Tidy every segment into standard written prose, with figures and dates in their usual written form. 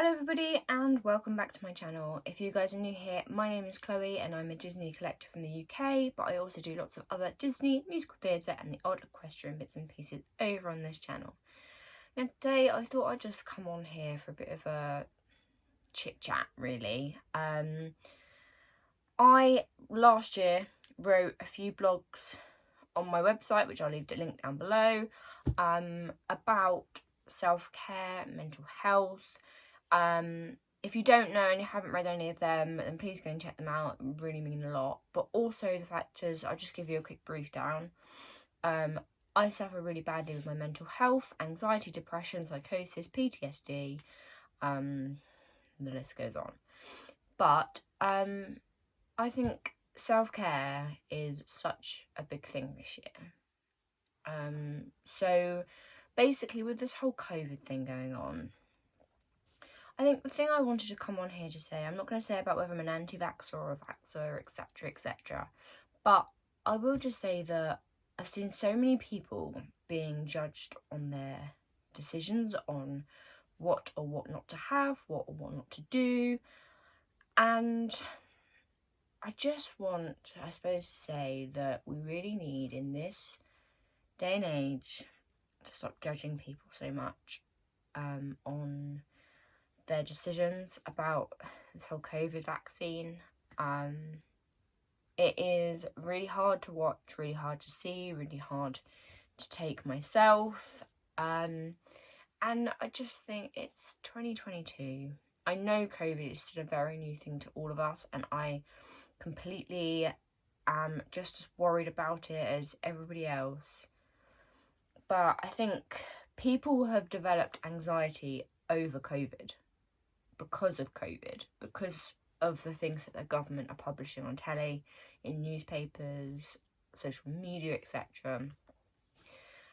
Hello everybody and welcome back to my channel. If you guys are new here, my name is Chloe and I'm a Disney collector from the UK, but I also do lots of other Disney, musical theatre and the odd equestrian bits and pieces over on this channel. Now today I thought I'd just come on here for a bit of a chit chat really. I last year wrote a few blogs on my website, which I'll leave the link down below, about self-care, mental health. If you don't know and you haven't read any of them, then please go and check them out. It really mean a lot. But also the factors, I'll just give you a quick brief down. I suffer really badly with my mental health, anxiety, depression, psychosis, PTSD, the list goes on. But I think self-care is such a big thing this year. So basically with this whole COVID thing going on, I think the thing I wanted to come on here to say, I'm not going to say about whether I'm an anti-vaxxer or a vaxxer, etc, etc, but I will just say that I've seen so many people being judged on their decisions on what or what not to have, what or what not to do, and I just want, I suppose, to say that we really need in this day and age to stop judging people so much on their decisions about this whole COVID vaccine. It is really hard to watch, really hard to see, really hard to take myself. And I just think it's 2022. I know COVID is still a very new thing to all of us, and I completely am just as worried about it as everybody else. But I think people have developed anxiety over COVID. Because of COVID, because of the things that the government are publishing on telly, in newspapers, social media, etc.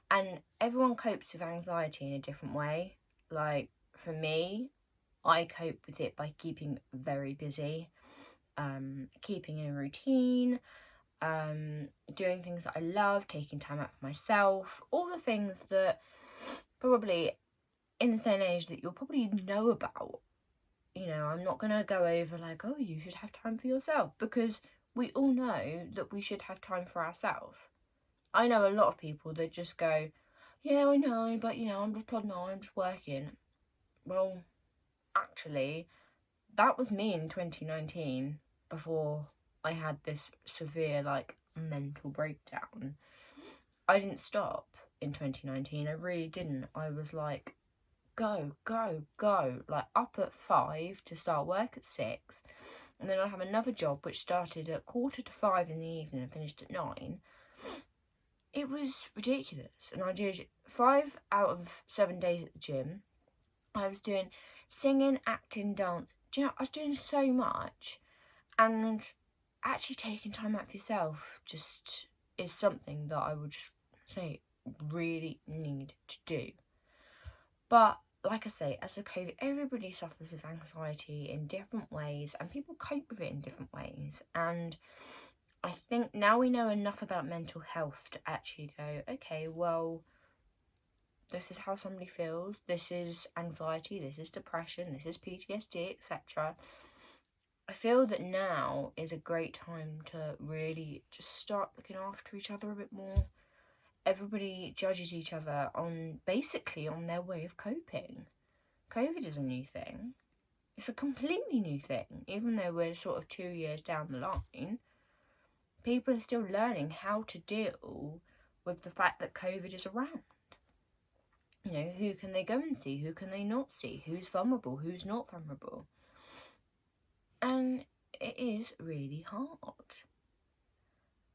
And everyone copes with anxiety in a different way. Like, for me, I cope with it by keeping very busy, keeping in a routine, doing things that I love, taking time out for myself, all the things that probably in this day and age that you'll probably know about. You know, I'm not going to go over like, oh, you should have time for yourself, because we all know that we should have time for ourselves. I know a lot of people that just go, yeah, I know, but, you know, I'm just plodding on, I'm just working. Well, actually, that was me in 2019 before I had this severe, like, mental breakdown. I didn't stop in 2019. I really didn't. I was like, go, like up at 5 to start work at 6, and then I have another job which started at 4:45 in the evening and finished at 9. It was ridiculous, and I did 5 out of 7 days at the gym. I was doing singing, acting, dance. Do you know, I was doing so much, and actually taking time out for yourself just is something that I would just say really need to do. But like I say, as a COVID, everybody suffers with anxiety in different ways, and people cope with it in different ways. And I think now we know enough about mental health to actually go, okay, well, this is how somebody feels. This is anxiety, this is depression, this is PTSD, etc. I feel that now is a great time to really just start looking after each other a bit more. Everybody judges each other on basically on their way of coping. COVID is a new thing. It's a completely new thing. Even though we're sort of 2 years down the line, people are still learning how to deal with the fact that COVID is around. You know, who can they go and see? Who can they not see? Who's vulnerable? Who's not vulnerable? And it is really hard.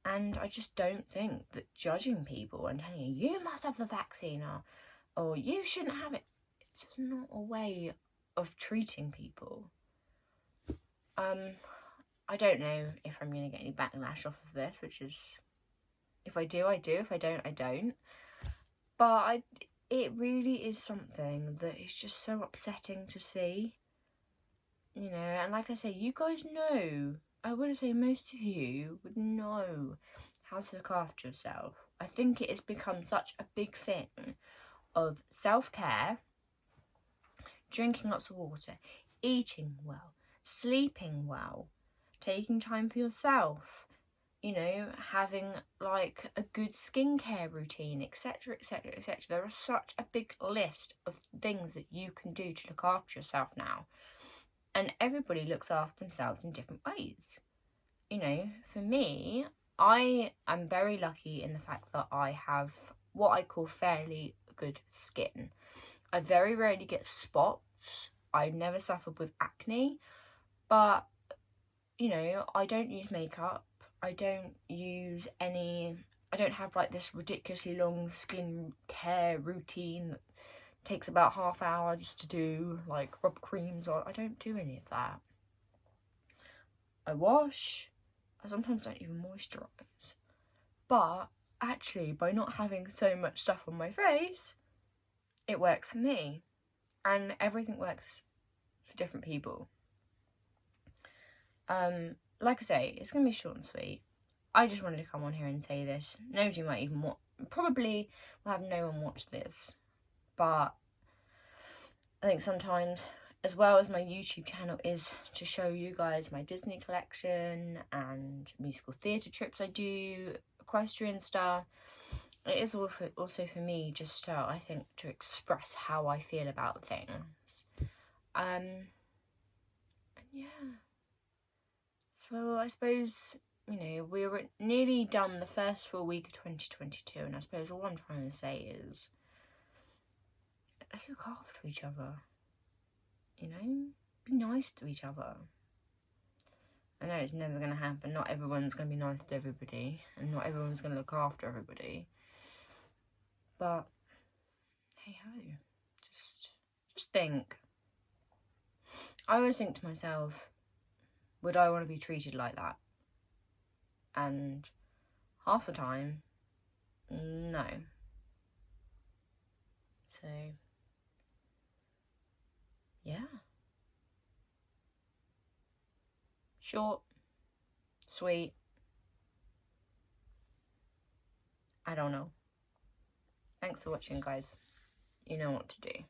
And I just don't think that judging people and telling you must have the vaccine or you shouldn't have it, it's just not a way of treating people. I don't know if I'm going to get any backlash off of this, which is, if I do, I do. If I don't, I don't. But it really is something that is just so upsetting to see. You know, and like I say, you guys know, I would say most of you would know how to look after yourself. I think it has become such a big thing of self-care, drinking lots of water, eating well, sleeping well, taking time for yourself, you know, having like a good skincare routine, etc, etc, etc. There is such a big list of things that you can do to look after yourself now. And everybody looks after themselves in different ways. You know, for me, I am very lucky in the fact that I have what I call fairly good skin. I very rarely get spots. I've never suffered with acne, but you know, I don't use makeup. I don't have like this ridiculously long skin care routine that takes about half hour just to do, like rub creams on. I don't do any of that. I wash. I sometimes don't even moisturise. But actually, by not having so much stuff on my face, it works for me. And everything works for different people. Like I say, it's going to be short and sweet. I just wanted to come on here and say this. Nobody might even probably will have no one watch this. But I think sometimes, as well as my YouTube channel is to show you guys my Disney collection and musical theatre trips I do, equestrian stuff, it is also for me just to, I think, to express how I feel about things. And yeah. So I suppose, you know, we were nearly done the first full week of 2022, and I suppose what I'm trying to say is, let's look after each other. You know, be nice to each other. I know it's never going to happen. Not everyone's going to be nice to everybody, and not everyone's going to look after everybody. But hey ho, just think. I always think to myself, would I want to be treated like that? And half the time, no. So, yeah. Short, sweet. I don't know. Thanks for watching, guys. You know what to do.